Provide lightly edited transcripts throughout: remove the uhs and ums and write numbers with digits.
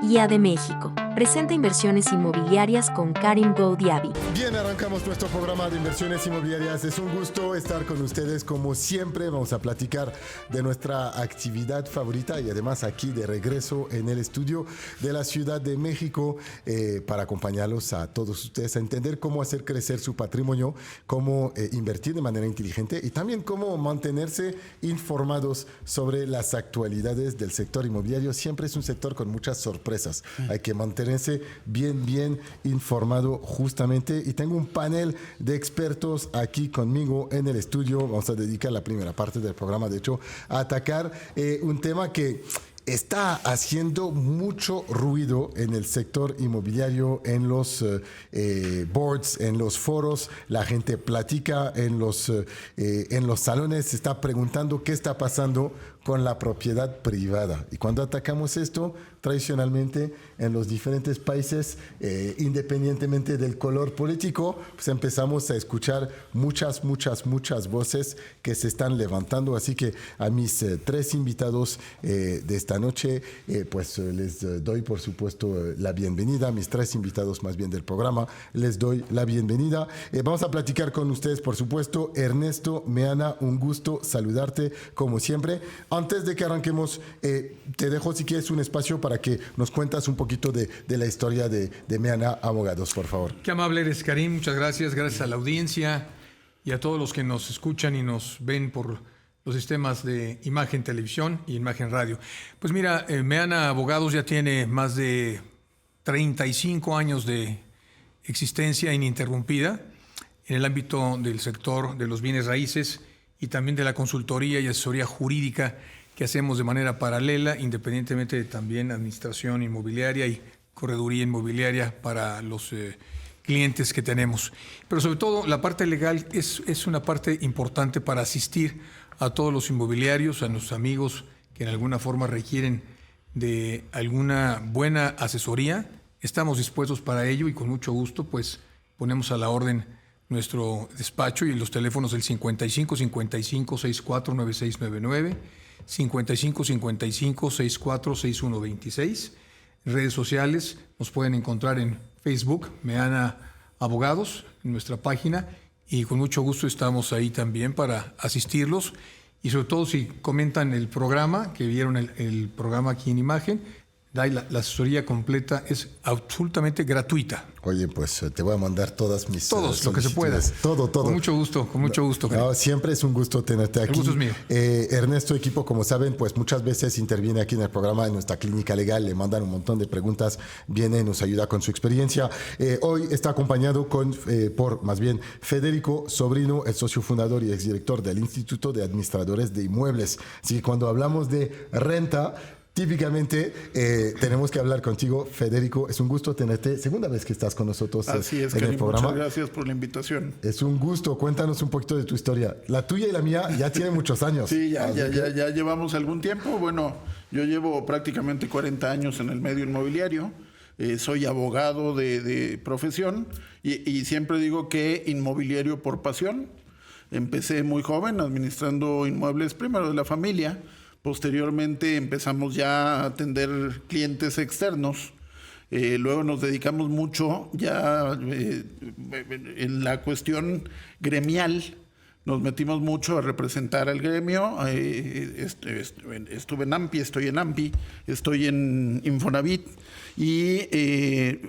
IA de México. Presenta inversiones inmobiliarias con Karim Goudiaby. Bien, arrancamos nuestro programa de inversiones inmobiliarias. Es un gusto estar con ustedes como siempre. Vamos a platicar de nuestra actividad favorita y además aquí de regreso en el estudio de la Ciudad de México para acompañarlos a todos ustedes a entender cómo hacer crecer su patrimonio, cómo invertir de manera inteligente y también cómo mantenerse informados sobre las actualidades del sector inmobiliario. Siempre es un sector con muchas sorpresas. Hay que mantenerse bien informado justamente. Y tengo un panel de expertos aquí conmigo en el estudio. Vamos a dedicar la primera parte del programa, de hecho, a atacar un tema que está haciendo mucho ruido en el sector inmobiliario, en los boards, en los foros. La gente platica en los salones, se está preguntando qué está pasando con la propiedad privada. Y cuando atacamos esto, tradicionalmente en los diferentes países, independientemente del color político, pues empezamos a escuchar muchas voces que se están levantando. Así que a mis tres invitados de esta noche, pues les doy por supuesto la bienvenida. A mis tres invitados más bien del programa, les doy la bienvenida. Vamos a platicar con ustedes, por supuesto. Ernesto Meana, un gusto saludarte como siempre. Antes de que arranquemos, te dejo si quieres un espacio para que nos cuentas un poquito de la historia de Meana Abogados, por favor. Qué amable eres, Karim. Muchas gracias. Gracias a la audiencia y a todos los que nos escuchan y nos ven por los sistemas de imagen, televisión y imagen radio. Pues mira, Meana Abogados ya tiene más de 35 años de existencia ininterrumpida en el ámbito del sector de los bienes raíces y también de la consultoría y asesoría jurídica que hacemos de manera paralela, independientemente de también administración inmobiliaria y correduría inmobiliaria para los clientes que tenemos. Pero sobre todo la parte legal es una parte importante para asistir a todos los inmobiliarios, a nuestros amigos que en alguna forma requieren de alguna buena asesoría. Estamos dispuestos para ello y con mucho gusto pues ponemos a la orden nuestro despacho y los teléfonos del 55 55 64 9699, 55 55 64 6126. Redes sociales nos pueden encontrar en Facebook, Meana Abogados, en nuestra página, y con mucho gusto estamos ahí también para asistirlos. Y sobre todo si comentan el programa, que vieron el programa aquí en imagen, la asesoría completa es absolutamente gratuita. Oye, pues te voy a mandar todas mis Todos, lo que se pueda. Todo. Con mucho gusto. No, siempre es un gusto tenerte aquí. El gusto es mío. Ernesto, equipo, como saben, pues muchas veces interviene aquí en el programa, en nuestra clínica legal, le mandan un montón de preguntas, viene, nos ayuda con su experiencia. Hoy está acompañado por Federico Sobrino, el socio fundador y exdirector del Instituto de Administradores de Inmuebles. Así que cuando hablamos de renta, típicamente tenemos que hablar contigo, Federico. Es un gusto tenerte. Segunda vez que estás con nosotros Así es, en el programa. Muchas gracias por la invitación. Es un gusto. Cuéntanos un poquito de tu historia. La tuya y la mía ya tienen muchos años. Sí, ya llevamos algún tiempo. Bueno, yo llevo prácticamente 40 años en el medio inmobiliario. Soy abogado de profesión y siempre digo que inmobiliario por pasión. Empecé muy joven administrando inmuebles primero de la familia. Posteriormente empezamos ya a atender clientes externos. Luego nos dedicamos mucho ya en la cuestión gremial. Nos metimos mucho a representar al gremio. Estuve en AMPI, estoy en AMPI, estoy en Infonavit y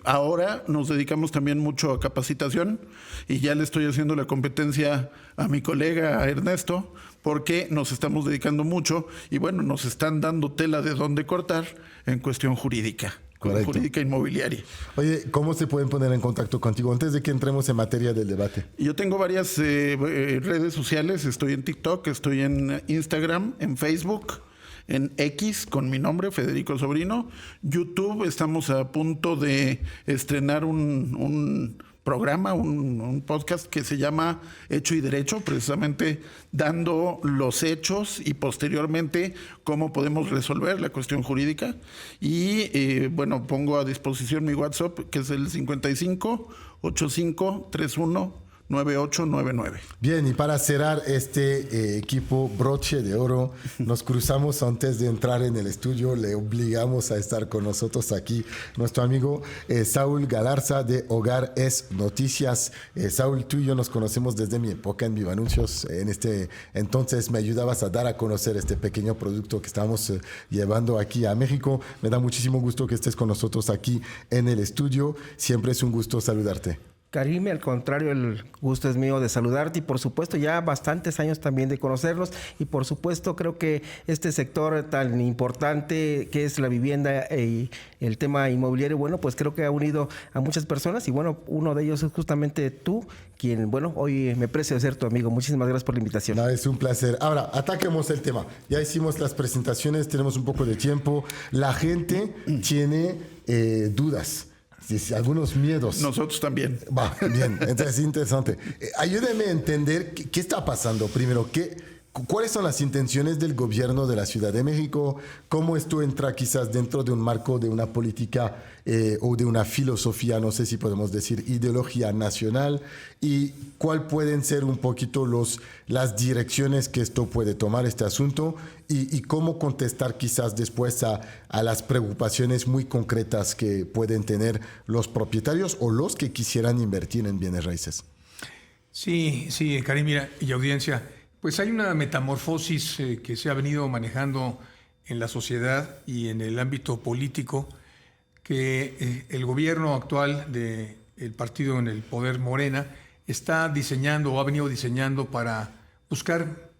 ahora nos dedicamos también mucho a capacitación y ya le estoy haciendo la competencia a mi colega, a Ernesto, porque nos estamos dedicando mucho y bueno, nos están dando tela de dónde cortar en cuestión jurídica. Correcto. Jurídica inmobiliaria. Oye, ¿cómo se pueden poner en contacto contigo antes de que entremos en materia del debate? Yo tengo varias redes sociales. Estoy en TikTok, estoy en Instagram, en Facebook, en X con mi nombre, Federico Sobrino. YouTube, estamos a punto de estrenar un programa, un podcast que se llama Hecho y Derecho, precisamente dando los hechos y posteriormente cómo podemos resolver la cuestión jurídica. Y bueno, pongo a disposición mi WhatsApp, que es el 55 85 31 9899. Bien, y para cerrar este equipo broche de oro, nos cruzamos antes de entrar en el estudio, le obligamos a estar con nosotros aquí nuestro amigo Saúl Galarza de Hogar es Noticias. Saúl, tú y yo nos conocemos desde mi época en Viva Anuncios. En este entonces me ayudabas a dar a conocer este pequeño producto que estamos llevando aquí a México. Me da muchísimo gusto que estés con nosotros aquí en el estudio. Siempre es un gusto saludarte. Karim, al contrario, el gusto es mío de saludarte y por supuesto ya bastantes años también de conocernos y por supuesto creo que este sector tan importante que es la vivienda y el tema inmobiliario, bueno, pues creo que ha unido a muchas personas y bueno, uno de ellos es justamente tú, quien, bueno, hoy me precio ser tu amigo. Muchísimas gracias por la invitación. No, es un placer. Ahora, ataquemos el tema. Ya hicimos las presentaciones, tenemos un poco de tiempo. La gente tiene dudas. Algunos miedos. Nosotros también. Va, bien, entonces es interesante. Ayúdeme a entender qué está pasando. Primero, ¿cuáles son las intenciones del gobierno de la Ciudad de México? ¿Cómo esto entra quizás dentro de un marco de una política o de una filosofía, no sé si podemos decir ideología nacional? ¿Y cuál pueden ser un poquito las direcciones que esto puede tomar este asunto? Y cómo contestar quizás después a las preocupaciones muy concretas que pueden tener los propietarios o los que quisieran invertir en bienes raíces. Sí, Karim, mira, y audiencia, pues hay una metamorfosis que se ha venido manejando en la sociedad y en el ámbito político, que el gobierno actual del partido en el poder, Morena, está diseñando o ha venido diseñando para buscar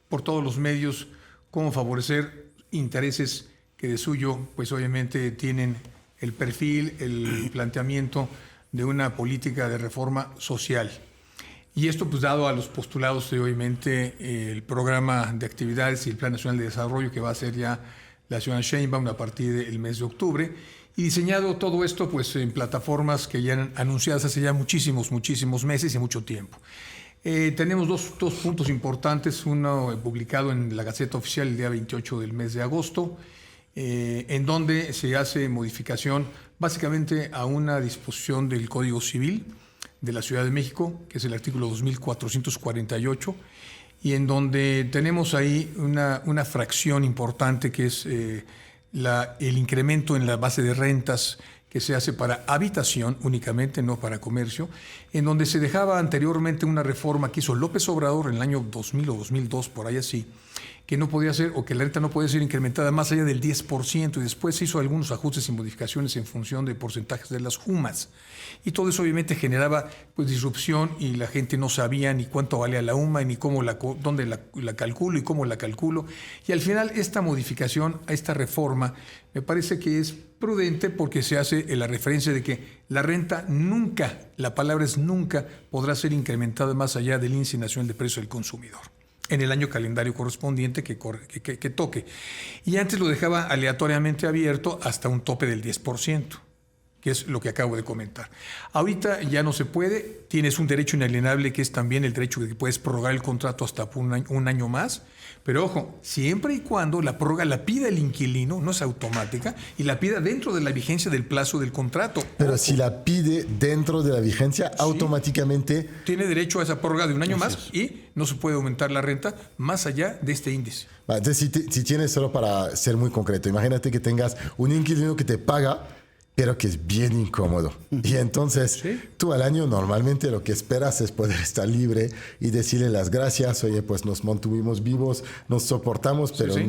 por todos los medios cómo favorecer intereses que de suyo, pues obviamente tienen el perfil, el planteamiento de una política de reforma social. Y esto pues dado a los postulados de obviamente el programa de actividades y el Plan Nacional de Desarrollo que va a hacer ya la ciudad de Sheinbaum a partir del mes de octubre, y diseñado todo esto pues en plataformas que ya eran anunciadas hace ya muchísimos meses y mucho tiempo. Tenemos dos puntos importantes, uno publicado en la Gaceta Oficial el día 28 del mes de agosto, en donde se hace modificación básicamente a una disposición del Código Civil de la Ciudad de México, que es el artículo 2448, y en donde tenemos ahí una fracción importante que es el incremento en la base de rentas que se hace para habitación únicamente, no para comercio, en donde se dejaba anteriormente una reforma que hizo López Obrador en el año 2000 o 2002, por ahí así, que no podía ser, o que la renta no podía ser incrementada más allá del 10%, y después se hizo algunos ajustes y modificaciones en función de porcentajes de las UMAS. Y todo eso obviamente generaba pues disrupción y la gente no sabía ni cuánto valía la UMA, ni dónde la calculo y cómo la calculo. Y al final esta modificación, a esta reforma, me parece que es prudente porque se hace la referencia de que la renta nunca, la palabra es nunca, podrá ser incrementada más allá del índice nacional de precios del consumidor en el año calendario correspondiente que toque. Y antes lo dejaba aleatoriamente abierto hasta un tope del 10%, que es lo que acabo de comentar. Ahorita ya no se puede, tienes un derecho inalienable que es también el derecho de que puedes prorrogar el contrato hasta un año más, pero ojo, siempre y cuando la prórroga la pida el inquilino, no es automática, y la pida dentro de la vigencia del plazo del contrato. Pero ojo, si la pide dentro de la vigencia, sí, automáticamente tiene derecho a esa prórroga de un año más y no se puede aumentar la renta más allá de este índice. Entonces, si tienes, solo para ser muy concreto, imagínate que tengas un inquilino que te paga, pero que es bien incómodo. Y entonces, ¿sí?, tú al año normalmente lo que esperas es poder estar libre y decirle las gracias. Oye, pues nos mantuvimos vivos, nos soportamos, pero sí,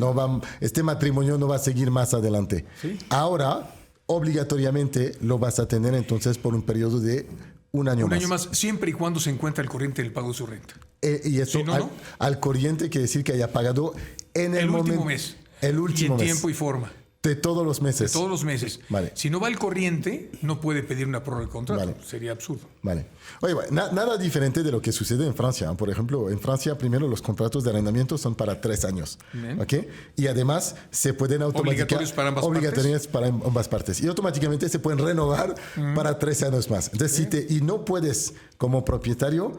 este matrimonio no va a seguir más adelante. Sí. Ahora, obligatoriamente lo vas a tener entonces por un periodo de un año más. Un año más, siempre y cuando se encuentre al corriente del pago de su renta. Y eso, si no, al corriente quiere decir que haya pagado en el último mes. El último mes. Y en tiempo y forma. De todos los meses. De todos los meses. Vale. Si no va al corriente, no puede pedir una prórroga de contrato. Vale. Sería absurdo. Vale. Oye, nada diferente de lo que sucede en Francia. Por ejemplo, en Francia, primero los contratos de arrendamiento son para 3 años. ¿Okay? Y además se pueden obligatorios para ambas partes. Y automáticamente se pueden renovar para 3 años más. Entonces, y no puedes, como propietario,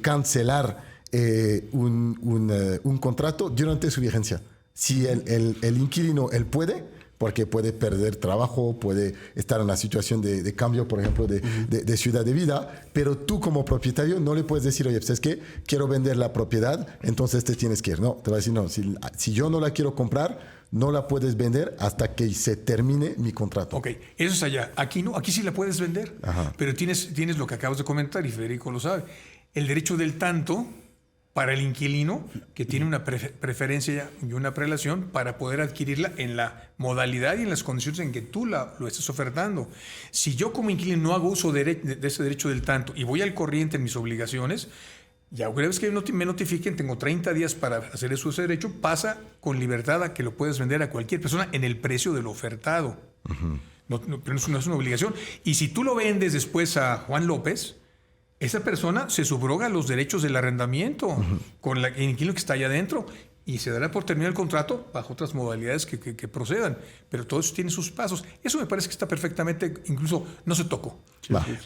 cancelar un contrato durante su vigencia. Si el inquilino, él puede, porque puede perder trabajo, puede estar en una situación de cambio, por ejemplo, de ciudad de vida, pero tú como propietario no le puedes decir, oye, pues es que quiero vender la propiedad, entonces te tienes que ir. No, te va a decir, no, si yo no la quiero comprar, no la puedes vender hasta que se termine mi contrato. Ok, eso es allá. Aquí no, aquí sí la puedes vender, pero tienes lo que acabas de comentar y Federico lo sabe, el derecho del tanto para el inquilino que tiene una preferencia y una prelación para poder adquirirla en la modalidad y en las condiciones en que tú lo estés ofertando. Si yo como inquilino no hago uso de ese derecho del tanto y voy al corriente en mis obligaciones, ya una vez que me notifiquen, tengo 30 días para hacer eso, ese derecho, pasa con libertad a que lo puedes vender a cualquier persona en el precio del ofertado. Pero no es una obligación. Y si tú lo vendes después a Juan López, esa persona se subroga los derechos del arrendamiento con el inquilino que está allá adentro y se dará por terminar el contrato bajo otras modalidades que procedan. Pero todo eso tiene sus pasos. Eso me parece que está perfectamente, incluso no se tocó.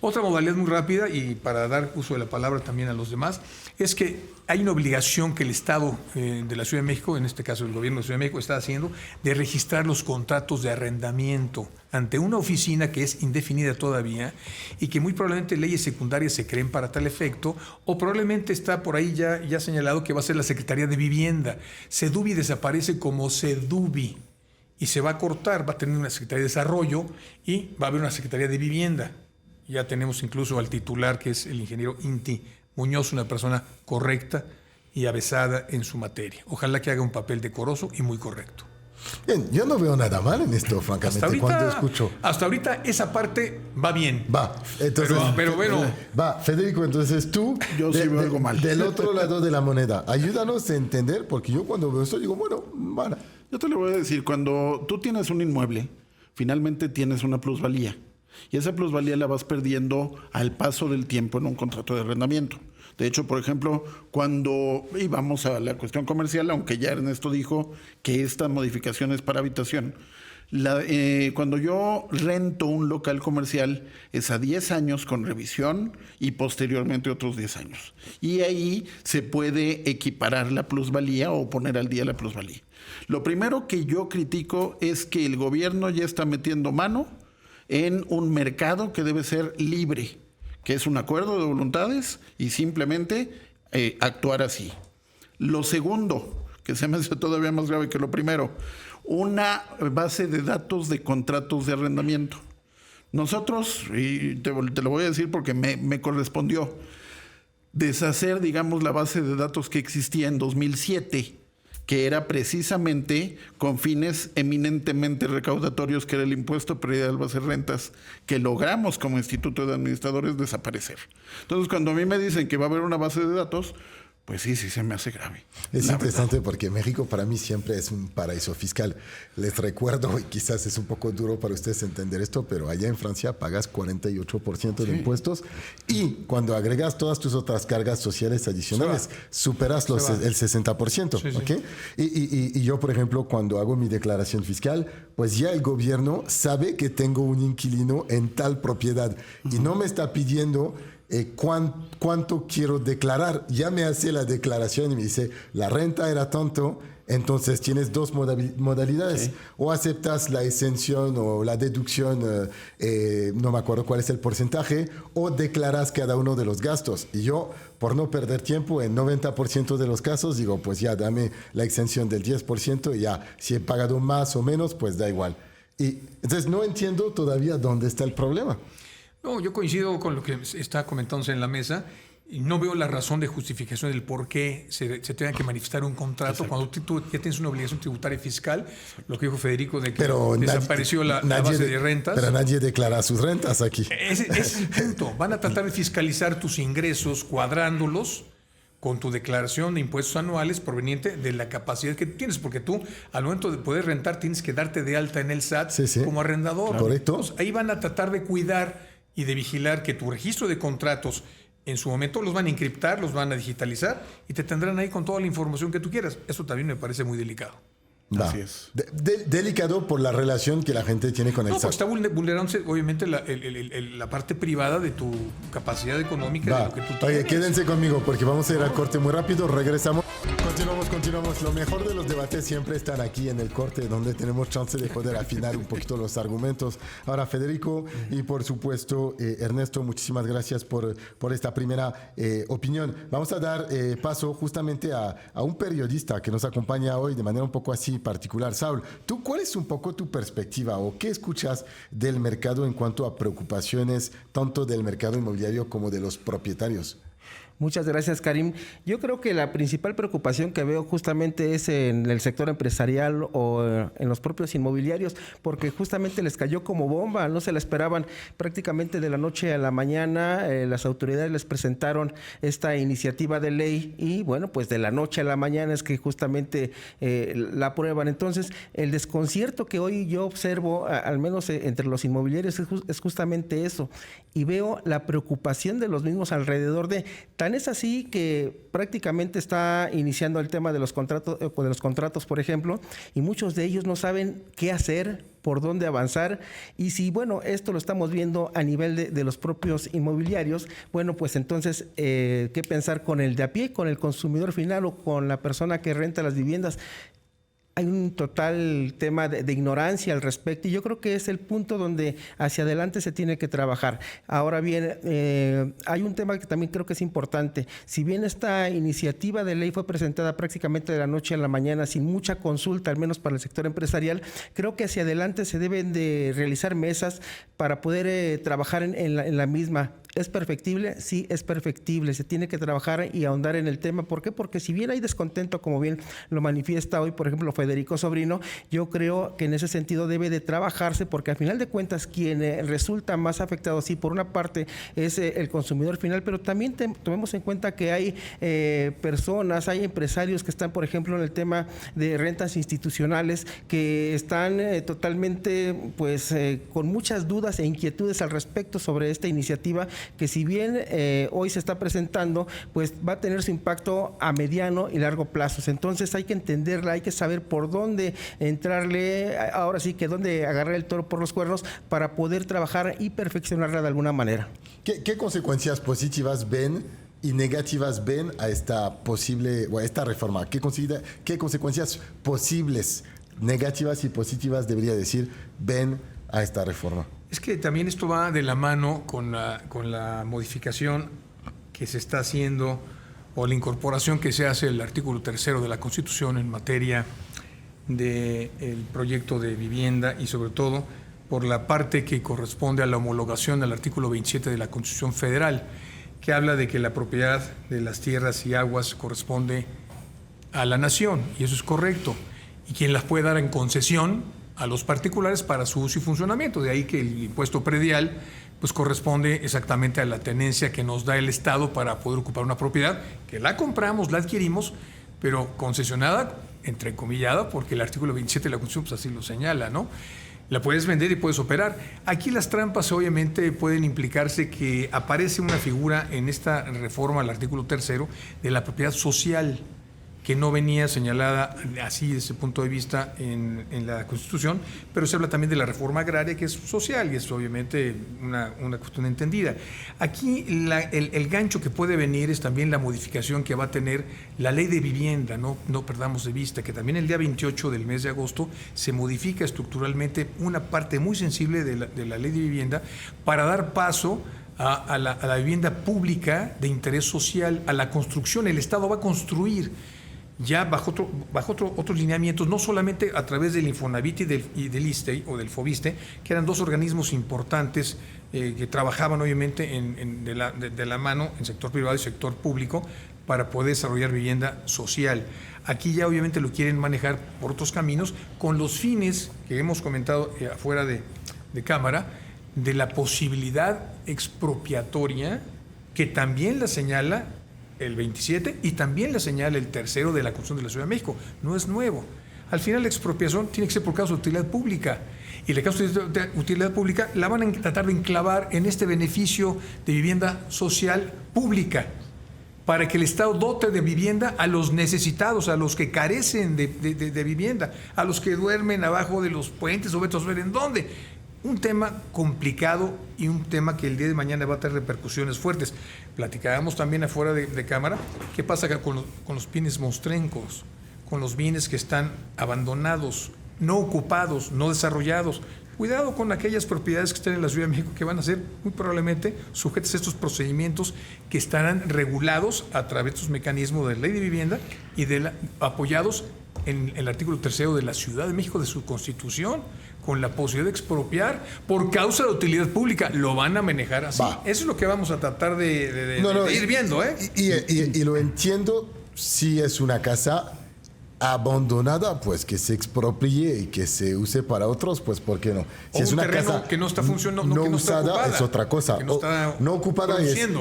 Otra modalidad muy rápida, y para dar uso de la palabra también a los demás, es que hay una obligación que el Estado de la Ciudad de México, en este caso el gobierno de la Ciudad de México, está haciendo de registrar los contratos de arrendamiento ante una oficina que es indefinida todavía y que muy probablemente leyes secundarias se creen para tal efecto, o probablemente está por ahí ya señalado que va a ser la Secretaría de Vivienda. SEDUBI desaparece como SEDUBI y se va a cortar, va a tener una Secretaría de Desarrollo y va a haber una Secretaría de Vivienda. Ya tenemos incluso al titular, que es el ingeniero Inti Muñoz, una persona correcta y avesada en su materia. Ojalá que haga un papel decoroso y muy correcto. Bien, yo no veo nada mal en esto, francamente, cuando escucho. Hasta ahorita esa parte va bien. Va, entonces. Pero bueno. Va, Federico, entonces tú. Yo sí veo algo mal. Del otro lado de la moneda, ayúdanos a entender, porque yo cuando veo esto digo, bueno, vale. Yo te lo voy a decir, cuando tú tienes un inmueble, finalmente tienes una plusvalía. Y esa plusvalía la vas perdiendo al paso del tiempo en un contrato de arrendamiento. De hecho, por ejemplo, cuando íbamos a la cuestión comercial, aunque ya Ernesto dijo que esta modificación es para habitación, cuando yo rento un local comercial es a 10 años con revisión y posteriormente otros 10 años. Y ahí se puede equiparar la plusvalía o poner al día la plusvalía. Lo primero que yo critico es que el gobierno ya está metiendo mano en un mercado que debe ser libre, que es un acuerdo de voluntades y simplemente actuar así. Lo segundo, que se me hace todavía más grave que lo primero, una base de datos de contratos de arrendamiento. Nosotros, y te lo voy a decir porque me correspondió, deshacer, digamos, la base de datos que existía en 2007, que era precisamente con fines eminentemente recaudatorios, que era el impuesto predial base de rentas, que logramos como Instituto de Administradores desaparecer. Entonces, cuando a mí me dicen que va a haber una base de datos, pues sí se me hace grave. Es interesante porque México para mí siempre es un paraíso fiscal. Les recuerdo, y quizás es un poco duro para ustedes entender esto, pero allá en Francia pagas 48% de impuestos y cuando agregas todas tus otras cargas sociales adicionales, superas el 60%. Sí, sí. ¿Okay? Y yo, por ejemplo, cuando hago mi declaración fiscal, pues ya el gobierno sabe que tengo un inquilino en tal propiedad y no me está pidiendo cuánto quiero declarar. Ya me hace la declaración y me dice, la renta era tanto, entonces tienes dos modalidades. O aceptas la exención o la deducción, no me acuerdo cuál es el porcentaje, o declaras cada uno de los gastos. Y yo, por no perder tiempo, en 90% de los casos digo, pues ya dame la exención del 10% y ya, si he pagado más o menos, pues da igual. Y entonces no entiendo todavía dónde está el problema. No, yo coincido con lo que está comentándose en la mesa y no veo la razón de justificación del por qué se tenga que manifestar un contrato. Exacto. Cuando tú ya tienes una obligación tributaria fiscal, lo que dijo Federico de que desapareció la base de rentas. Pero nadie declara sus rentas aquí. Ese es el punto. Van a tratar de fiscalizar tus ingresos cuadrándolos con tu declaración de impuestos anuales proveniente de la capacidad que tienes, porque tú al momento de poder rentar tienes que darte de alta en el SAT como arrendador. Claro. Correcto. Entonces, ahí van a tratar de cuidar y de vigilar que tu registro de contratos en su momento los van a encriptar, los van a digitalizar y te tendrán ahí con toda la información que tú quieras. Eso también me parece muy delicado. Va. Así es. Delicado por la relación que la gente tiene con el No, pues SAT. está vulnerándose obviamente la parte privada de tu capacidad económica, de Va. lo que tú Oye, tienes. quédense conmigo porque vamos a ir al corte muy rápido. Regresamos. Continuamos. Lo mejor de los debates siempre están aquí en el corte, donde tenemos chance de poder afinar un poquito los argumentos. Ahora, Federico y por supuesto Ernesto, muchísimas gracias por esta primera opinión. Vamos a dar paso justamente a un periodista que nos acompaña hoy de manera un poco así particular. Saúl, ¿tú cuál es un poco tu perspectiva o qué escuchas del mercado en cuanto a preocupaciones tanto del mercado inmobiliario como de los propietarios? Muchas gracias, Karim. Yo creo que la principal preocupación que veo justamente es en el sector empresarial o en los propios inmobiliarios, porque justamente les cayó como bomba, no se la esperaban prácticamente de la noche a la mañana. Las autoridades les presentaron esta iniciativa de ley y bueno, pues de la noche a la mañana es que justamente la aprueban. Entonces, el desconcierto que hoy yo observo, al menos entre los inmobiliarios, es justamente eso. Y veo la preocupación de los mismos alrededor de... Tan es así que prácticamente está iniciando el tema de los contratos, por ejemplo, y muchos de ellos no saben qué hacer, por dónde avanzar. Y si, bueno, esto lo estamos viendo a nivel de los propios inmobiliarios, bueno, pues entonces, ¿qué pensar con el de a pie, con el consumidor final o con la persona que renta las viviendas? Hay un total tema de ignorancia al respecto y yo creo que es el punto donde hacia adelante se tiene que trabajar. Ahora bien, hay un tema que también creo que es importante. Si bien esta iniciativa de ley fue presentada prácticamente de la noche a la mañana sin mucha consulta, al menos para el sector empresarial, creo que hacia adelante se deben de realizar mesas para poder trabajar en la misma. ¿Es perfectible? Sí, es perfectible. Se tiene que trabajar y ahondar en el tema. ¿Por qué? Porque si bien hay descontento, como bien lo manifiesta hoy, por ejemplo, Federico Sobrino, yo creo que en ese sentido debe de trabajarse, porque al final de cuentas quien resulta más afectado, sí, por una parte es el consumidor final, pero también tomemos en cuenta que hay personas, hay empresarios que están, por ejemplo, en el tema de rentas institucionales, que están totalmente, pues, con muchas dudas e inquietudes al respecto sobre esta iniciativa, que si bien hoy se está presentando, pues va a tener su impacto a mediano y largo plazos. Entonces hay que entenderla, hay que saber por dónde entrarle, ahora sí que dónde agarrar el toro por los cuernos para poder trabajar y perfeccionarla de alguna manera. ¿Qué consecuencias positivas ven y negativas ven a esta posible o a esta reforma? ¿Qué consecuencias posibles, negativas y positivas, debería decir, ven a esta reforma? Es que también esto va de la mano con la modificación que se está haciendo o la incorporación que se hace al artículo 3 de la Constitución en materia del proyecto de vivienda y sobre todo por la parte que corresponde a la homologación del artículo 27 de la Constitución Federal, que habla de que la propiedad de las tierras y aguas corresponde a la nación, y eso es correcto, y quien las puede dar en concesión a los particulares para su uso y funcionamiento. De ahí que el impuesto predial pues corresponde exactamente a la tenencia que nos da el Estado para poder ocupar una propiedad que la compramos, la adquirimos, pero concesionada, entrecomillada, porque el artículo 27 de la Constitución pues así lo señala, ¿no? La puedes vender y puedes operar. Aquí las trampas obviamente pueden implicarse que aparece una figura en esta reforma al artículo 3 de la propiedad social, que no venía señalada así desde ese punto de vista en la Constitución, pero se habla también de la reforma agraria, que es social y es obviamente una cuestión entendida. Aquí el gancho que puede venir es también la modificación que va a tener la ley de vivienda, no perdamos de vista que también el día 28 del mes de agosto se modifica estructuralmente una parte muy sensible de la ley de vivienda para dar paso a la vivienda pública de interés social, a la construcción. El Estado va a construir ya bajo otros lineamientos, no solamente a través del Infonavit y del ISSSTE o del FOBISSSTE, que eran dos organismos importantes que trabajaban obviamente de la mano en sector privado y sector público para poder desarrollar vivienda social. Aquí ya obviamente lo quieren manejar por otros caminos con los fines que hemos comentado afuera de cámara, de la posibilidad expropiatoria que también la señala el 27 y también la señala el 3 de la Constitución de la Ciudad de México. No es nuevo. Al final la expropiación tiene que ser por causa de utilidad pública. Y la causa de utilidad pública la van a tratar de enclavar en este beneficio de vivienda social pública. para que el Estado dote de vivienda a los necesitados, a los que carecen de vivienda, a los que duermen abajo de los puentes o vete a saber en dónde. Un tema complicado y un tema que el día de mañana va a tener repercusiones fuertes. Platicábamos también afuera de cámara, ¿qué pasa con los bienes mostrencos, con los bienes que están abandonados, no ocupados, no desarrollados? Cuidado con aquellas propiedades que están en la Ciudad de México que van a ser muy probablemente sujetas a estos procedimientos que estarán regulados a través de estos mecanismos de ley de vivienda y apoyados en el artículo 3 de la Ciudad de México de su Constitución, con la posibilidad de expropiar por causa de utilidad pública. Lo van a manejar así. Eso es lo que vamos a tratar de ir viendo. Y lo entiendo, si es una casa abandonada, pues que se expropie y que se use para otros, pues ¿por qué no? Si o es un una terreno casa que no está funcionando, no que no está usada, ocupada, es otra cosa. que no está no ocupada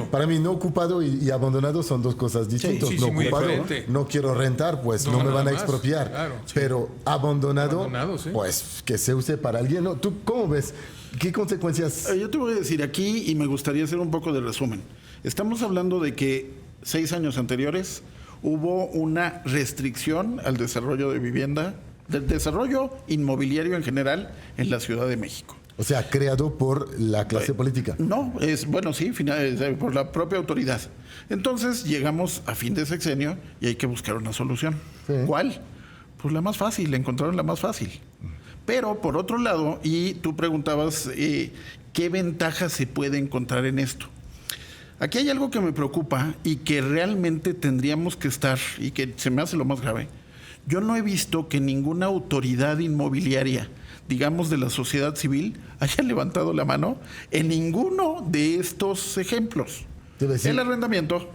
para mí no ocupado y abandonado son dos cosas distintas. Sí, no muy ocupado, diferente. no quiero rentar, pues no me van a más, expropiar. claro, sí. Pero abandonado, sí. pues que se use para alguien, ¿no? ¿Tú cómo ves? ¿Qué consecuencias? Yo te voy a decir aquí, y me gustaría hacer un poco de resumen. Estamos hablando de que 6 años anteriores hubo una restricción al desarrollo de vivienda, del desarrollo inmobiliario en general en la Ciudad de México. O sea, creado por la clase política. No, por la propia autoridad. Entonces llegamos a fin de sexenio y hay que buscar una solución. Sí. ¿Cuál? Pues la más fácil, encontraron la más fácil. Pero por otro lado, y tú preguntabas qué ventajas se puede encontrar en esto. Aquí hay algo que me preocupa y que realmente tendríamos que estar, y que se me hace lo más grave. Yo no he visto que ninguna autoridad inmobiliaria, digamos de la sociedad civil, haya levantado la mano en ninguno de estos ejemplos. El arrendamiento,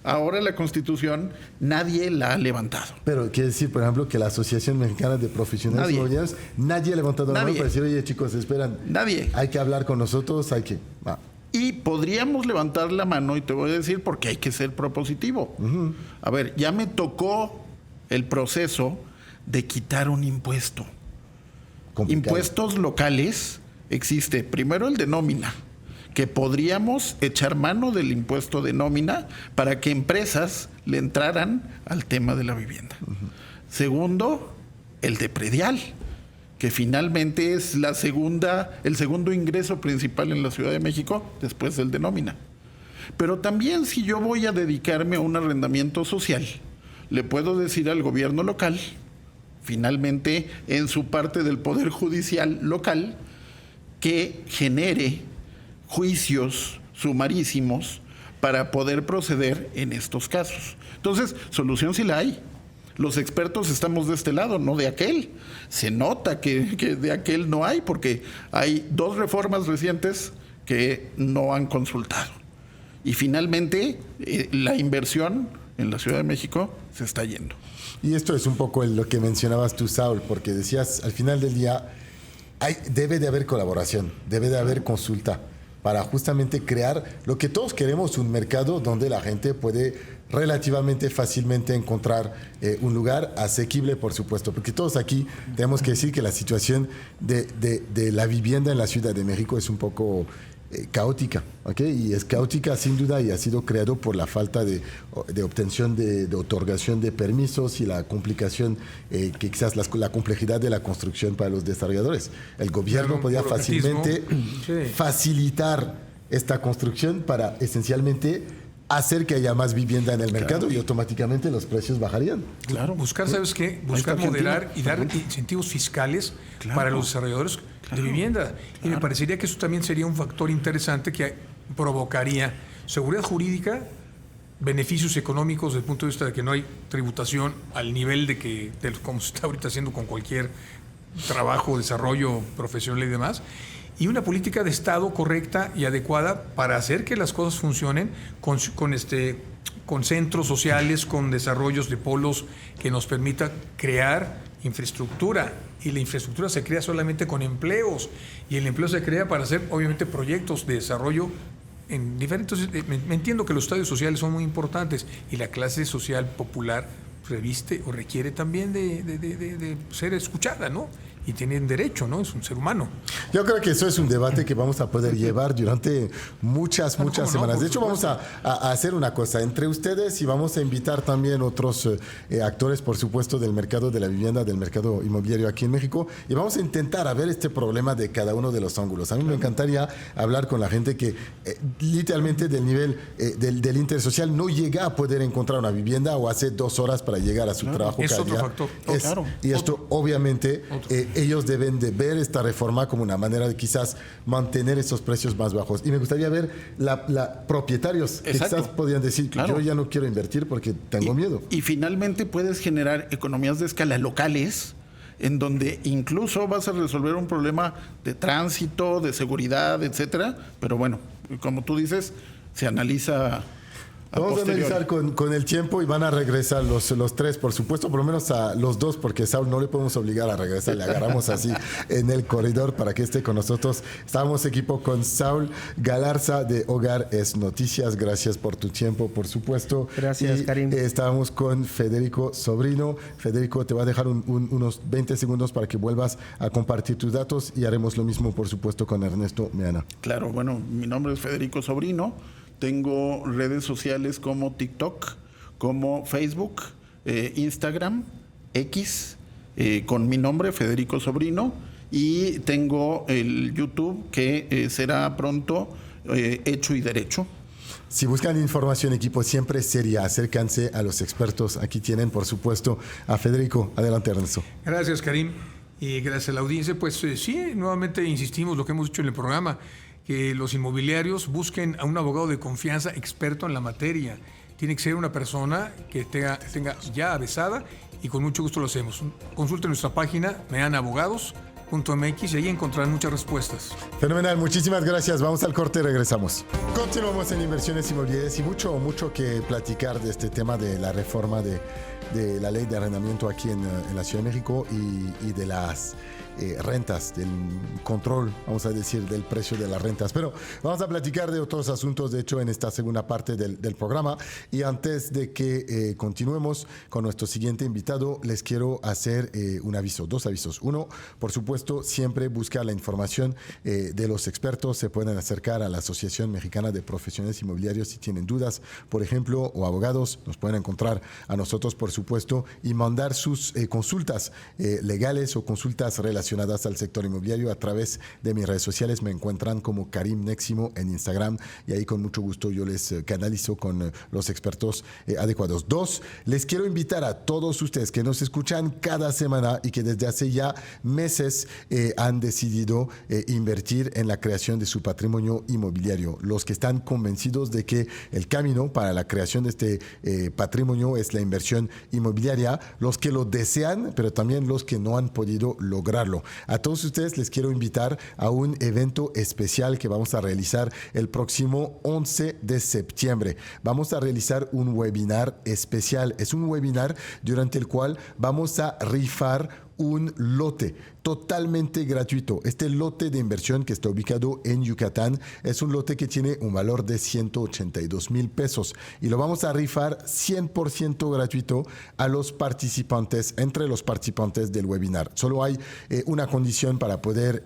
ahora la Constitución, nadie la ha levantado. Pero quiere decir, por ejemplo, que la Asociación Mexicana de Profesionales Inmobiliarios, nadie ha levantado la mano para decir, oye chicos, esperan, nadie. Hay que hablar con nosotros, hay que... Y podríamos levantar la mano, y te voy a decir porque hay que ser propositivo. A ver, ya me tocó el proceso de quitar un impuesto. Complicado. Impuestos locales, existe primero el de nómina, que podríamos echar mano del impuesto de nómina para que empresas le entraran al tema de la vivienda. Segundo, el de predial, que finalmente es el segundo ingreso principal en la Ciudad de México, después del de nómina. Pero también si yo voy a dedicarme a un arrendamiento social, le puedo decir al gobierno local, finalmente en su parte del Poder Judicial local, que genere juicios sumarísimos para poder proceder en estos casos. Entonces, solución sí la hay. Los expertos estamos de este lado, no de aquel. Se nota que de aquel no hay, porque hay 2 reformas recientes que no han consultado. Y finalmente, la inversión en la Ciudad de México se está yendo. Y esto es un poco lo que mencionabas tú, Saúl, porque decías, al final del día, debe de haber colaboración, debe de haber consulta para justamente crear lo que todos queremos, un mercado donde la gente puede relativamente fácilmente encontrar un lugar asequible, por supuesto, porque todos aquí tenemos que decir que la situación de la vivienda en la Ciudad de México es un poco caótica, ¿ok? Y es caótica sin duda y ha sido creado por la falta de obtención de otorgación de permisos y la complicación, que quizás la complejidad de la construcción para los desarrolladores. El gobierno podía fácilmente facilitar esta construcción para esencialmente hacer que haya más vivienda en el mercado y automáticamente los precios bajarían. Claro. Buscar, ¿sabes qué? Buscar moderar y dar incentivos fiscales para los desarrolladores de vivienda. Y me parecería que eso también sería un factor interesante que provocaría seguridad jurídica, beneficios económicos desde el punto de vista de que no hay tributación al nivel de como se está ahorita haciendo con cualquier trabajo, desarrollo profesional y demás. Y una política de Estado correcta y adecuada para hacer que las cosas funcionen con centros sociales, con desarrollos de polos que nos permita crear infraestructura. Y la infraestructura se crea solamente con empleos. Y el empleo se crea para hacer, obviamente, proyectos de desarrollo en diferentes... Me entiendo que los estadios sociales son muy importantes y la clase social popular reviste o requiere también de ser escuchada, ¿no? y tienen derecho, ¿no? Es un ser humano. Yo creo que eso es un debate que vamos a poder llevar durante muchas semanas. De hecho, vamos a hacer una cosa entre ustedes y vamos a invitar también otros actores, por supuesto, del mercado de la vivienda, del mercado inmobiliario aquí en México, y vamos a intentar a ver este problema de cada uno de los ángulos. A mí me encantaría hablar con la gente que literalmente del nivel del intersocial no llega a poder encontrar una vivienda o hace 2 horas para llegar a su trabajo es cada otro día. factor. Y esto, obviamente, ellos deben de ver esta reforma como una manera de quizás mantener esos precios más bajos. Y me gustaría ver propietarios que quizás podrían decir, yo ya no quiero invertir porque tengo miedo. Y finalmente puedes generar economías de escala locales en donde incluso vas a resolver un problema de tránsito, de seguridad, etcétera. Pero bueno, como tú dices, se analiza. Vamos a analizar con el tiempo y van a regresar los 3, por supuesto, por lo menos a los 2, porque Saúl no le podemos obligar a regresar, le agarramos así en el corredor para que esté con nosotros. Estamos equipo con Saúl Galarza de Hogar es Noticias. Gracias por tu tiempo, por supuesto. Gracias, Karim. Estábamos con Federico Sobrino. Federico, te va a dejar unos 20 segundos para que vuelvas a compartir tus datos y haremos lo mismo, por supuesto, con Ernesto Meana. Claro, bueno, mi nombre es Federico Sobrino. Tengo redes sociales como TikTok, como Facebook, Instagram, X, con mi nombre, Federico Sobrino, y tengo el YouTube que será pronto Hecho y Derecho. Si buscan información, equipo, siempre seria, acércanse a los expertos. Aquí tienen, por supuesto, a Federico. Adelante, Ernesto. Gracias, Karim, y gracias a la audiencia. Pues sí, nuevamente insistimos lo que hemos dicho en el programa, que los inmobiliarios busquen a un abogado de confianza experto en la materia. Tiene que ser una persona que tenga ya avesada y con mucho gusto lo hacemos. Consulten nuestra página meanabogados.mx y ahí encontrarán muchas respuestas. Fenomenal, muchísimas gracias. Vamos al corte y regresamos. Continuamos en Inversiones Inmobiliarias y mucho que platicar de este tema de la reforma de la ley de arrendamiento aquí en la Ciudad de México y de las rentas, del control, vamos a decir, del precio de las rentas. Pero vamos a platicar de otros asuntos, de hecho, en esta segunda parte del programa. Y antes de que continuemos con nuestro siguiente invitado, les quiero hacer dos avisos. Uno, por supuesto, siempre buscar la información de los expertos. Se pueden acercar a la Asociación Mexicana de Profesionales Inmobiliarios si tienen dudas, por ejemplo, o abogados. Nos pueden encontrar a nosotros, por supuesto, y mandar sus consultas legales o consultas relacionadas al sector inmobiliario a través de mis redes sociales. Me encuentran como Karim Neximo en Instagram y ahí con mucho gusto yo les canalizo con los expertos adecuados. 2, les quiero invitar a todos ustedes que nos escuchan cada semana y que desde hace ya meses han decidido invertir en la creación de su patrimonio inmobiliario. Los que están convencidos de que el camino para la creación de este patrimonio es la inversión inmobiliaria, los que lo desean, pero también los que no han podido lograrlo. A todos ustedes les quiero invitar a un evento especial que vamos a realizar el próximo 11 de septiembre. Vamos a realizar un webinar especial. Es un webinar durante el cual vamos a rifar un lote totalmente gratuito. Este lote de inversión que está ubicado en Yucatán es un lote que tiene un valor de 182,000 pesos y lo vamos a rifar 100% gratuito a los participantes, entre los participantes del webinar. Solo hay una condición para poder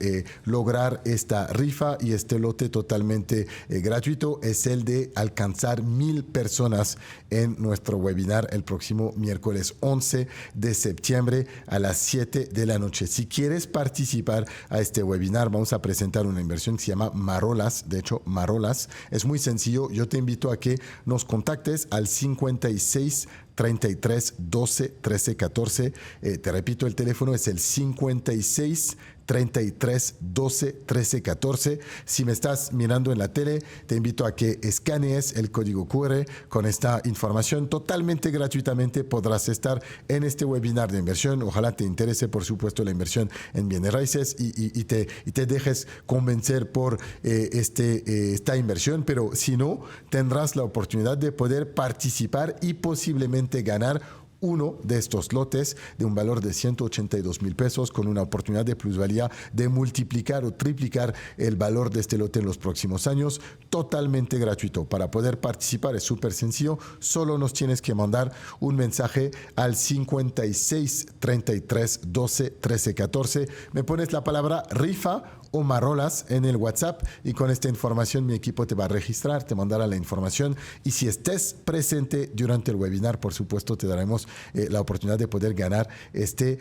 lograr esta rifa y este lote totalmente gratuito, es el de alcanzar 1,000 personas en nuestro webinar el próximo miércoles 11 de septiembre a las 7 de la noche. Si quieres participar a este webinar, vamos a presentar una inversión que se llama Marolas. De hecho, Marolas es muy sencillo. Yo te invito a que nos contactes al 56 33 12 13 14. Te repito, el teléfono es el 56 33 12 13 14. Si me estás mirando en la tele, te invito a que escanees el código QR. Con esta información totalmente gratuitamente podrás estar en este webinar de inversión. Ojalá te interese, por supuesto, la inversión en bienes raíces y te dejes convencer por esta inversión, pero si no, tendrás la oportunidad de poder participar y posiblemente ganar uno de estos lotes de un valor de 182,000 pesos con una oportunidad de plusvalía de multiplicar o triplicar el valor de este lote en los próximos años, totalmente gratuito. Para poder participar es súper sencillo, solo nos tienes que mandar un mensaje al 56 33 12 13 14. Me pones la palabra rifa o Marolas en el WhatsApp y con esta información mi equipo te va a registrar, te mandará la información y si estés presente durante el webinar, por supuesto, te daremos la oportunidad de poder ganar este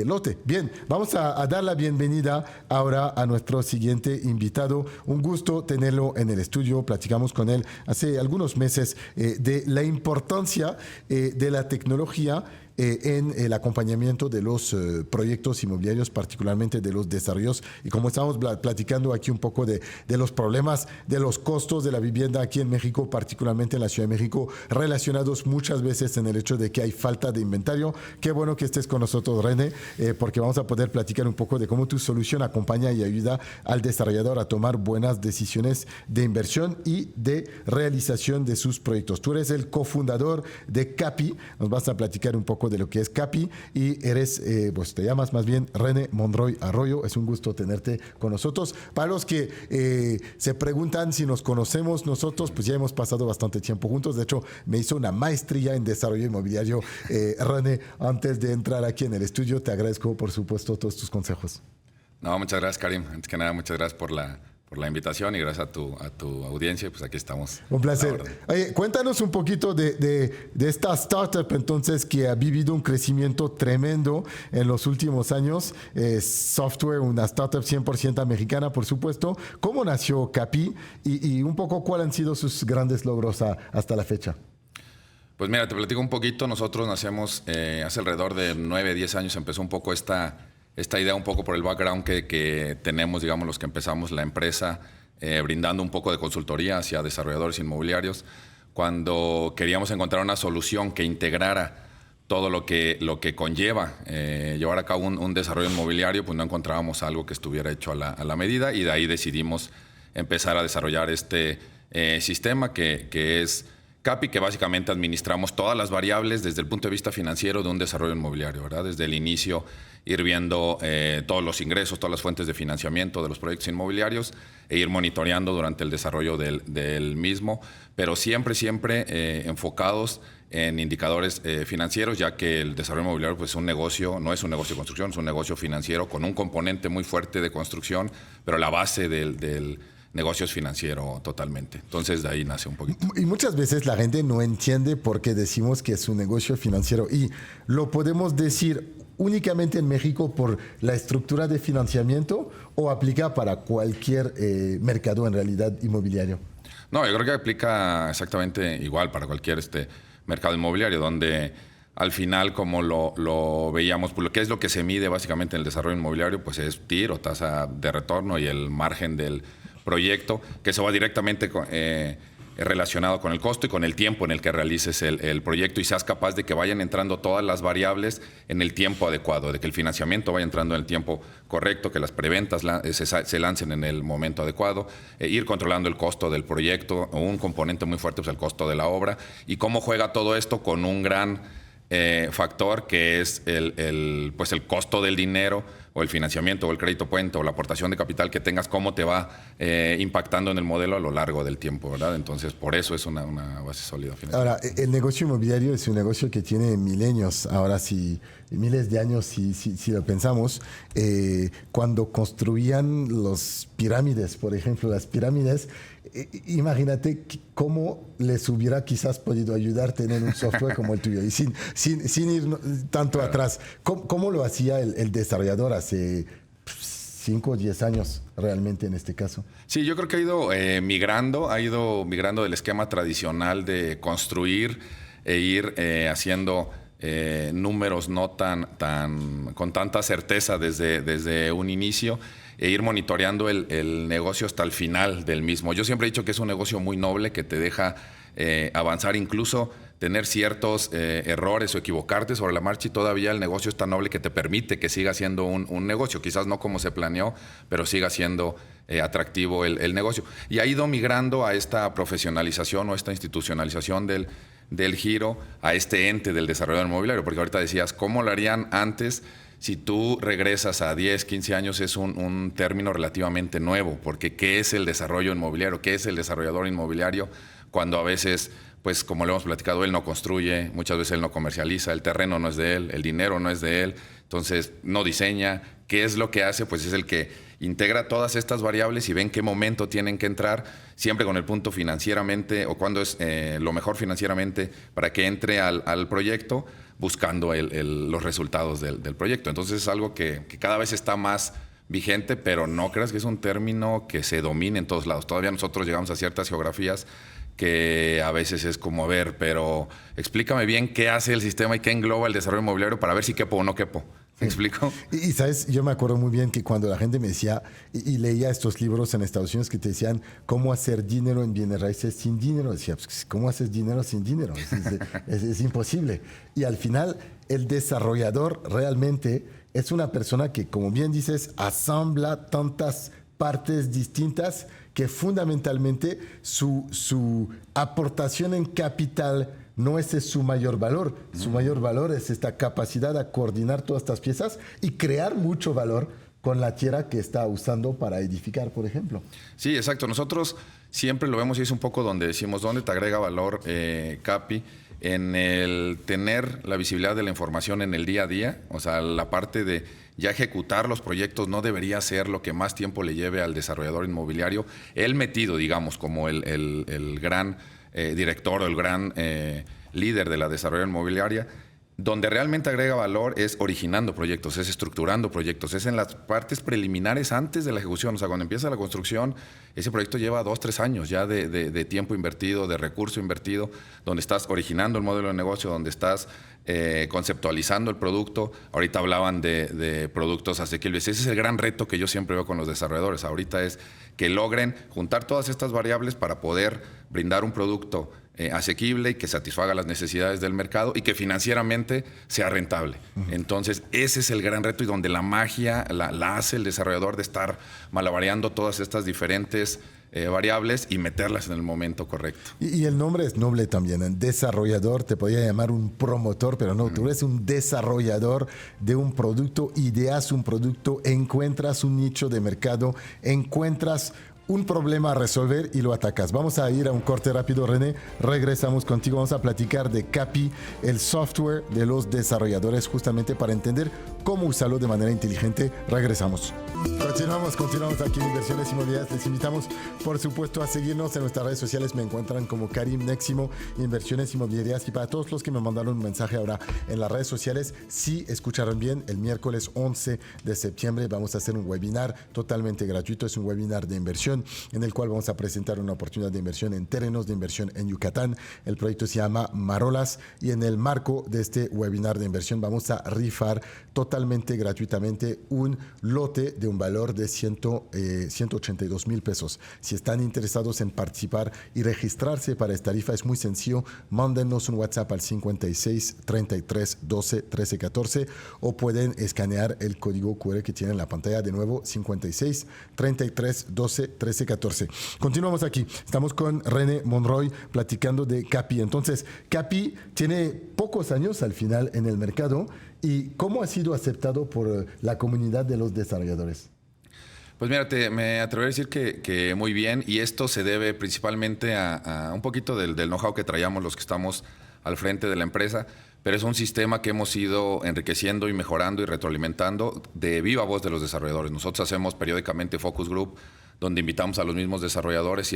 lote. Bien, vamos a dar la bienvenida ahora a nuestro siguiente invitado. Un gusto tenerlo en el estudio. Platicamos con él hace algunos meses de la importancia de la tecnología en el acompañamiento de los proyectos inmobiliarios, particularmente de los desarrollos. Y como estamos platicando aquí un poco de los problemas, de los costos de la vivienda aquí en México, particularmente en la Ciudad de México, relacionados muchas veces en el hecho de que hay falta de inventario. Qué bueno que estés con nosotros, René, porque vamos a poder platicar un poco de cómo tu solución acompaña y ayuda al desarrollador a tomar buenas decisiones de inversión y de realización de sus proyectos. Tú eres el cofundador de Capi. Nos vas a platicar un poco de lo que es Capi y eres, pues te llamas más bien René Monroy Arroyo. Es un gusto tenerte con nosotros. Para los que se preguntan si nos conocemos nosotros, pues ya hemos pasado bastante tiempo juntos. De hecho, me hizo una maestría en desarrollo inmobiliario. René, antes de entrar aquí en el estudio, te agradezco, por supuesto, todos tus consejos. No, muchas gracias, Karim. Antes que nada, muchas gracias por la invitación y gracias a tu audiencia. Pues aquí estamos. Un placer. Oye, cuéntanos un poquito de esta startup entonces que ha vivido un crecimiento tremendo en los últimos años. Software, una startup 100% mexicana, por supuesto. ¿Cómo nació Capi y un poco cuáles han sido sus grandes logros hasta la fecha? Pues mira, te platico un poquito. Nosotros nacemos hace alrededor de 9, 10 años. Empezó un poco esta idea un poco por el background que tenemos, digamos, los que empezamos la empresa, brindando un poco de consultoría hacia desarrolladores inmobiliarios, cuando queríamos encontrar una solución que integrara todo lo que conlleva llevar a cabo un desarrollo inmobiliario, pues no encontrábamos algo que estuviera hecho a la medida y de ahí decidimos empezar a desarrollar este sistema que es Capi, que básicamente administramos todas las variables desde el punto de vista financiero de un desarrollo inmobiliario, ¿verdad? Desde el inicio, ir viendo todos los ingresos, todas las fuentes de financiamiento de los proyectos inmobiliarios e ir monitoreando durante el desarrollo del mismo, pero siempre enfocados en indicadores financieros, ya que el desarrollo inmobiliario pues, no es un negocio de construcción, es un negocio financiero con un componente muy fuerte de construcción, pero la base del negocio es financiero totalmente. Entonces de ahí nace un poquito. Y muchas veces la gente no entiende por qué decimos que es un negocio financiero y lo podemos decir únicamente en México por la estructura de financiamiento o aplica para cualquier mercado en realidad inmobiliario. No, yo creo que aplica exactamente igual para cualquier mercado inmobiliario, donde al final, como lo veíamos, pues lo que es lo que se mide básicamente en el desarrollo inmobiliario, pues es TIR o tasa de retorno y el margen del proyecto, que eso va directamente relacionado con el costo y con el tiempo en el que realices el proyecto y seas capaz de que vayan entrando todas las variables en el tiempo adecuado, de que el financiamiento vaya entrando en el tiempo correcto, que las preventas se lancen en el momento adecuado, ir controlando el costo del proyecto, o un componente muy fuerte, pues el costo de la obra, y cómo juega todo esto con un gran factor que es el costo del dinero o el financiamiento o el crédito puente o la aportación de capital que tengas, cómo te va impactando en el modelo a lo largo del tiempo, ¿verdad? Entonces, por eso es una base sólida financiera. Ahora, el negocio inmobiliario es un negocio que tiene milenios, ahora sí, miles de años, si lo pensamos. Cuando construían los pirámides, por ejemplo, las pirámides, imagínate cómo les hubiera quizás podido ayudar tener un software como el tuyo. Y sin ir tanto atrás, ¿cómo lo hacía el desarrollador hace 5 o 10 años realmente en este caso? Sí, yo creo que ha ido migrando del esquema tradicional de construir e ir haciendo números no con tanta certeza desde un inicio, e ir monitoreando el negocio hasta el final del mismo. Yo siempre he dicho que es un negocio muy noble que te deja avanzar, incluso tener ciertos errores o equivocarte sobre la marcha, y todavía el negocio es tan noble que te permite que siga siendo un negocio, quizás no como se planeó, pero siga siendo atractivo el negocio. Y ha ido migrando a esta profesionalización o esta institucionalización del del giro a este ente del desarrollador inmobiliario, porque ahorita decías, ¿cómo lo harían antes? Si tú regresas a 10, 15 años es un término relativamente nuevo, porque ¿qué es el desarrollo inmobiliario? ¿Qué es el desarrollador inmobiliario? Cuando a veces, pues como lo hemos platicado, él no construye, muchas veces él no comercializa, el terreno no es de él, el dinero no es de él, entonces no diseña. ¿Qué es lo que hace? Pues es el que integra todas estas variables y ve en qué momento tienen que entrar, siempre con el punto financieramente o cuando es lo mejor financieramente para que entre al proyecto, buscando los resultados del proyecto. Entonces es algo que cada vez está más vigente, pero no creas que es un término que se domine en todos lados. Todavía nosotros llegamos a ciertas geografías que a veces es como, a ver, pero explícame bien qué hace el sistema y qué engloba el desarrollo inmobiliario para ver si quepo o no quepo. ¿Me explico? Y sabes, yo me acuerdo muy bien que cuando la gente me decía y leía estos libros en Estados Unidos que te decían cómo hacer dinero en bienes raíces sin dinero, decía, pues, ¿cómo haces dinero sin dinero? Es imposible. Y al final, el desarrollador realmente es una persona que, como bien dices, asambla tantas partes distintas que fundamentalmente su aportación en capital no ese es su mayor valor. Su mayor valor es esta capacidad de coordinar todas estas piezas y crear mucho valor con la tierra que está usando para edificar, por ejemplo. Sí, exacto. Nosotros siempre lo vemos y es un poco donde decimos, ¿dónde te agrega valor, Capi? En el tener la visibilidad de la información en el día a día, o sea, la parte de ya ejecutar los proyectos no debería ser lo que más tiempo le lleve al desarrollador inmobiliario. Él metido, digamos, como el gran director o el gran líder de la desarrolladora inmobiliaria, donde realmente agrega valor es originando proyectos, es estructurando proyectos, es en las partes preliminares antes de la ejecución. O sea, cuando empieza la construcción, ese proyecto lleva 2, 3 años ya de tiempo invertido, de recurso invertido, donde estás originando el modelo de negocio, donde estás conceptualizando el producto. Ahorita hablaban de productos asequibles. Ese es el gran reto que yo siempre veo con los desarrolladores. Ahorita es que logren juntar todas estas variables para poder brindar un producto asequible y que satisfaga las necesidades del mercado y que financieramente sea rentable. Entonces, ese es el gran reto y donde la magia la hace el desarrollador de estar malabareando todas estas diferentes variables y meterlas en el momento correcto. Y el nombre es noble también. El desarrollador te podría llamar un promotor, pero no, tú eres un desarrollador de un producto, ideas un producto, encuentras un nicho de mercado, encuentras un problema a resolver y lo atacas. Vamos a ir a un corte rápido, René. Regresamos contigo. Vamos a platicar de Capi, el software de los desarrolladores, justamente para entender cómo usarlo de manera inteligente. Regresamos. Continuamos aquí en Inversiones Inmobiliarias. Les invitamos, por supuesto, a seguirnos en nuestras redes sociales. Me encuentran como Karim Neximo, Inversiones Inmobiliarias. Y para todos los que me mandaron un mensaje ahora en las redes sociales, si escucharon bien, el miércoles 11 de septiembre vamos a hacer un webinar totalmente gratuito. Es un webinar de inversión en el cual vamos a presentar una oportunidad de inversión en terrenos de inversión en Yucatán. El proyecto se llama Marolas y en el marco de este webinar de inversión vamos a rifar totalmente gratuitamente un lote de un valor de 182,000 pesos. Si están interesados en participar y registrarse para esta rifa, es muy sencillo. Mándenos un WhatsApp al 56 33 12 13 14 o pueden escanear el código QR que tiene en la pantalla. De nuevo, 56 33 12 13 14. Continuamos aquí. Estamos con René Monroy platicando de Capi. Entonces, Capi tiene pocos años al final en el mercado. ¿Y cómo ha sido aceptado por la comunidad de los desarrolladores? Pues mira, me atrevo a decir que muy bien, y esto se debe principalmente a un poquito del know-how que traíamos los que estamos al frente de la empresa, pero es un sistema que hemos ido enriqueciendo y mejorando y retroalimentando de viva voz de los desarrolladores. Nosotros hacemos periódicamente focus group, donde invitamos a los mismos desarrolladores,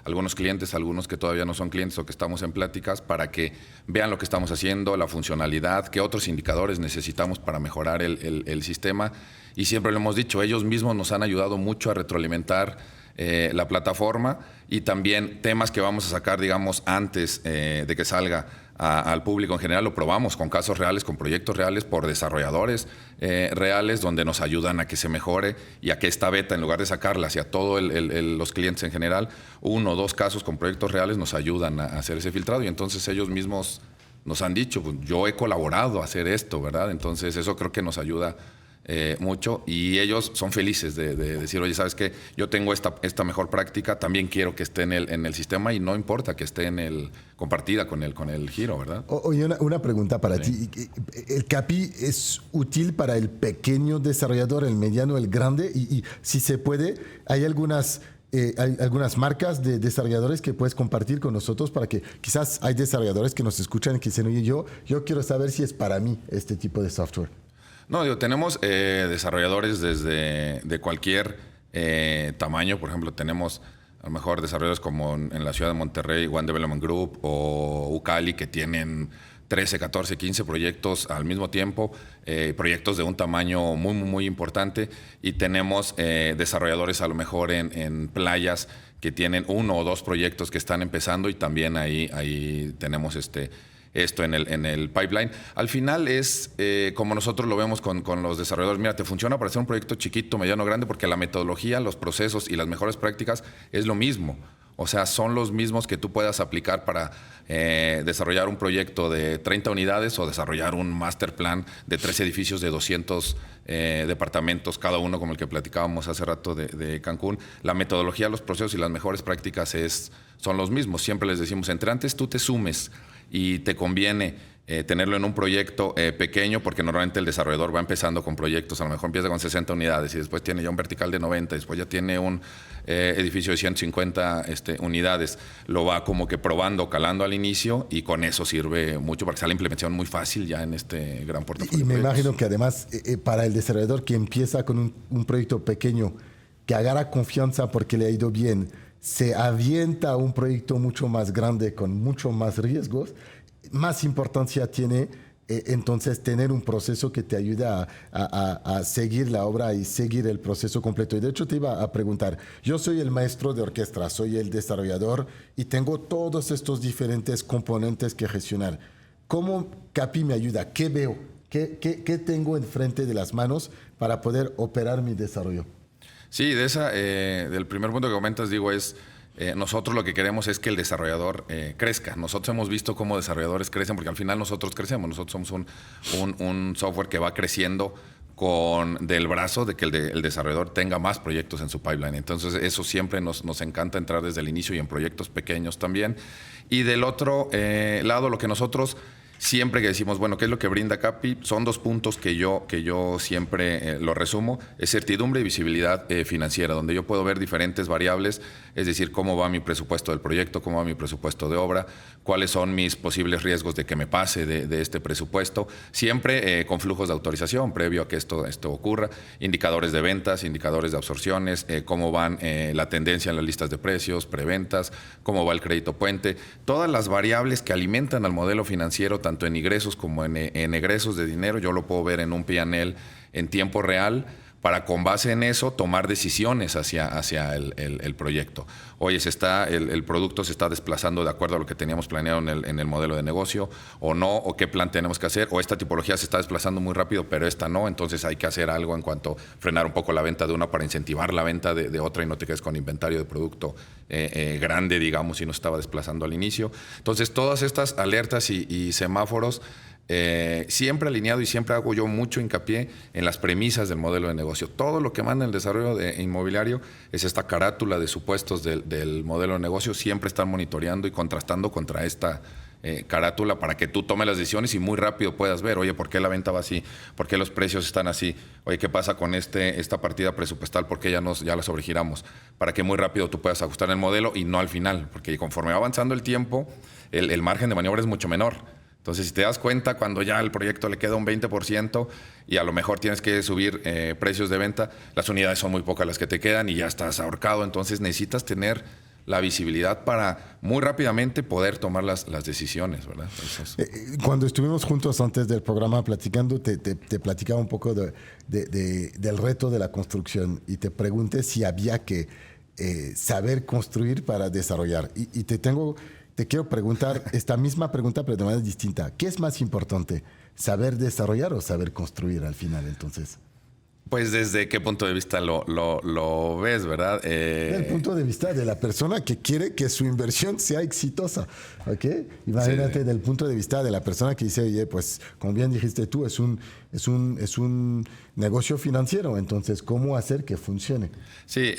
algunos clientes, algunos que todavía no son clientes o que estamos en pláticas, para que vean lo que estamos haciendo, la funcionalidad, qué otros indicadores necesitamos para mejorar el sistema. Y siempre lo hemos dicho, ellos mismos nos han ayudado mucho a retroalimentar la plataforma y también temas que vamos a sacar, digamos, antes de que salga al público en general. Lo probamos con casos reales, con proyectos reales, por desarrolladores reales, donde nos ayudan a que se mejore y a que esta beta, en lugar de sacarla hacia todos los clientes en general, 1 o 2 casos con proyectos reales nos ayudan a hacer ese filtrado. Y entonces ellos mismos nos han dicho, pues, yo he colaborado a hacer esto, ¿verdad? Entonces eso creo que nos ayuda mucho, y ellos son felices de decir, oye, ¿sabes qué? Yo tengo esta mejor práctica, también quiero que esté en el sistema, y no importa que esté compartida con el giro, ¿verdad? Oye, una pregunta para ti. ¿El CAPI es útil para el pequeño desarrollador, el mediano, el grande? Y si se puede, hay algunas marcas de desarrolladores que puedes compartir con nosotros, para que quizás hay desarrolladores que nos escuchan y que dicen, oye, yo quiero saber si es para mí este tipo de software. No, tenemos desarrolladores de cualquier tamaño. Por ejemplo, tenemos a lo mejor desarrolladores como en la ciudad de Monterrey, One Development Group o Ucali, que tienen 13, 14, 15 proyectos al mismo tiempo, proyectos de un tamaño muy, muy, muy importante. Y tenemos desarrolladores a lo mejor en playas que tienen 1 o 2 proyectos que están empezando, y también ahí tenemos esto en el pipeline. Al final es como nosotros lo vemos con los desarrolladores. Mira, te funciona para hacer un proyecto chiquito, mediano, grande, porque la metodología, los procesos y las mejores prácticas es lo mismo. O sea, son los mismos que tú puedas aplicar para desarrollar un proyecto de 30 unidades o desarrollar un master plan de 3 edificios de 200 departamentos, cada uno como el que platicábamos hace rato de Cancún. La metodología, los procesos y las mejores prácticas son los mismos. Siempre les decimos, entre antes tú te sumes y te conviene tenerlo en un proyecto pequeño, porque normalmente el desarrollador va empezando con proyectos, a lo mejor empieza con 60 unidades y después tiene ya un vertical de 90, después ya tiene un edificio de 150 unidades. Lo va como que probando, calando al inicio, y con eso sirve mucho para que sea la implementación muy fácil ya en este gran portafolio. Y me imagino que además para el desarrollador que empieza con un proyecto pequeño, que agarra confianza porque le ha ido bien, se avienta a un proyecto mucho más grande con mucho más riesgos, más importancia tiene entonces tener un proceso que te ayuda a seguir la obra y seguir el proceso completo. Y de hecho te iba a preguntar, yo soy el maestro de orquesta, soy el desarrollador y tengo todos estos diferentes componentes que gestionar. ¿Cómo CAPI me ayuda? ¿Qué veo? ¿Qué tengo enfrente de las manos para poder operar mi desarrollo? Sí, del primer punto que comentas, digo, nosotros lo que queremos es que el desarrollador crezca. Nosotros hemos visto cómo desarrolladores crecen, porque al final nosotros crecemos. Nosotros somos un software que va creciendo del brazo de que el desarrollador tenga más proyectos en su pipeline. Entonces, eso siempre nos encanta entrar desde el inicio, y en proyectos pequeños también. Y del otro lado, lo que nosotros siempre que decimos, bueno, ¿qué es lo que brinda CAPI? Son 2 puntos que yo siempre lo resumo. Es certidumbre y visibilidad financiera, donde yo puedo ver diferentes variables, es decir, cómo va mi presupuesto del proyecto, cómo va mi presupuesto de obra, cuáles son mis posibles riesgos de que me pase de este presupuesto, siempre con flujos de autorización previo a que esto ocurra, indicadores de ventas, indicadores de absorciones, cómo van la tendencia en las listas de precios, preventas, cómo va el crédito puente, todas las variables que alimentan al modelo financiero, tanto en ingresos como en egresos de dinero. Yo lo puedo ver en un P&L en tiempo real, para con base en eso tomar decisiones hacia el proyecto. Oye, el producto se está desplazando de acuerdo a lo que teníamos planeado en el modelo de negocio, o no, o qué plan tenemos que hacer, o esta tipología se está desplazando muy rápido, pero esta no, entonces hay que hacer algo en cuanto a frenar un poco la venta de una para incentivar la venta de otra, y no te quedes con inventario de producto grande, digamos, si no estaba desplazando al inicio. Entonces, todas estas alertas y semáforos, siempre alineado, y siempre hago yo mucho hincapié en las premisas del modelo de negocio. Todo lo que manda el desarrollo inmobiliario es esta carátula de supuestos del modelo de negocio. Siempre están monitoreando y contrastando contra esta carátula, para que tú tomes las decisiones y muy rápido puedas ver, oye, ¿por qué la venta va así? ¿Por qué los precios están así? Oye, ¿qué pasa con esta partida presupuestal? ¿Por qué ya la sobregiramos? Para que muy rápido tú puedas ajustar el modelo, y no al final, porque conforme va avanzando el tiempo, el margen de maniobra es mucho menor. Entonces, si te das cuenta, cuando ya al proyecto le queda un 20% y a lo mejor tienes que subir precios de venta, las unidades son muy pocas las que te quedan y ya estás ahorcado. Entonces, necesitas tener la visibilidad para muy rápidamente poder tomar las decisiones, ¿verdad? Entonces, cuando estuvimos juntos antes del programa platicando, te platicaba un poco del reto de la construcción, y te pregunté si había que saber construir para desarrollar. Y te quiero preguntar esta misma pregunta, pero de manera distinta. ¿Qué es más importante, saber desarrollar o saber construir al final, entonces? Pues desde qué punto de vista lo ves, ¿verdad? Desde el punto de vista de la persona que quiere que su inversión sea exitosa, ¿ok? Imagínate del punto de vista de la persona que dice, oye, pues como bien dijiste tú, es un negocio financiero, entonces, ¿cómo hacer que funcione? Sí,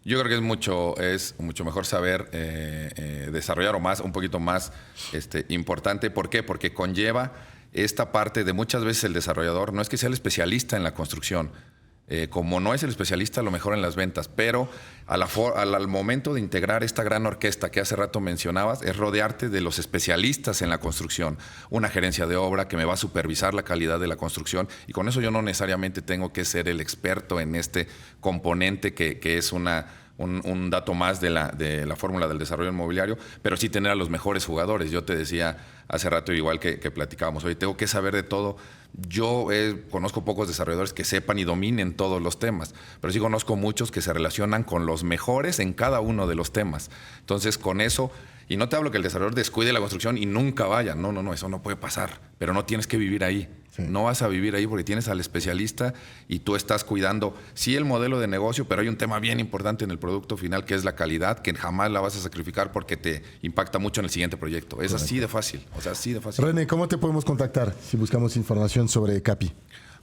yo creo que es mucho mejor saber desarrollar un poquito más importante. ¿Por qué? Porque conlleva esta parte de muchas veces el desarrollador, no es que sea el especialista en la construcción, como no es el especialista a lo mejor en las ventas, pero al momento de integrar esta gran orquesta que hace rato mencionabas, es rodearte de los especialistas en la construcción, una gerencia de obra que me va a supervisar la calidad de la construcción, y con eso yo no necesariamente tengo que ser el experto en este componente que es un dato más de la fórmula del desarrollo inmobiliario, pero sí tener a los mejores jugadores. Yo te decía hace rato, igual que platicábamos hoy, tengo que saber de todo. Yo conozco pocos desarrolladores que sepan y dominen todos los temas, pero sí conozco muchos que se relacionan con los mejores en cada uno de los temas. Entonces, con eso, y no te hablo que el desarrollador descuide la construcción y nunca vaya. No, eso no puede pasar, pero no tienes que vivir ahí. Sí. No vas a vivir ahí porque tienes al especialista y tú estás cuidando, sí, el modelo de negocio, pero hay un tema bien importante en el producto final que es la calidad, que jamás la vas a sacrificar porque te impacta mucho en el siguiente proyecto. Es así de fácil, así de fácil. René, ¿cómo te podemos contactar si buscamos información sobre Capi?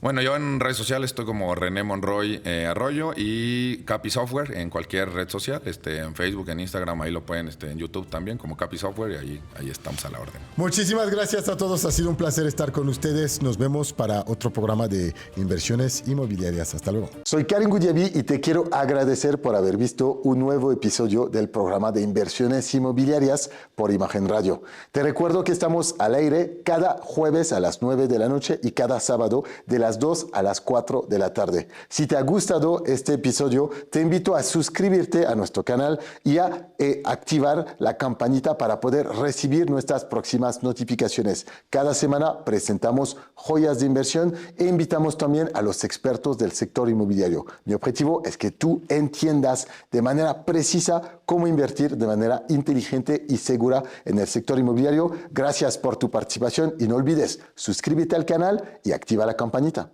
Bueno, yo en redes sociales estoy como René Monroy Arroyo y Capi Software en cualquier red social, en Facebook, en Instagram, ahí lo pueden, en YouTube también como Capi Software, y ahí estamos a la orden. Muchísimas gracias a todos, ha sido un placer estar con ustedes. Nos vemos para otro programa de inversiones inmobiliarias. Hasta luego. Soy Karim Goudiaby y te quiero agradecer por haber visto un nuevo episodio del programa de inversiones inmobiliarias por Imagen Radio. Te recuerdo que estamos al aire cada jueves a las 9 de la noche y cada sábado de las 2 a las 4 de la tarde. Si te ha gustado este episodio, te invito a suscribirte a nuestro canal y a activar la campanita para poder recibir nuestras próximas notificaciones. Cada semana presentamos joyas de inversión e invitamos también a los expertos del sector inmobiliario. Mi objetivo es que tú entiendas de manera precisa cómo invertir de manera inteligente y segura en el sector inmobiliario. Gracias por tu participación y no olvides, suscríbete al canal y activa la campanita.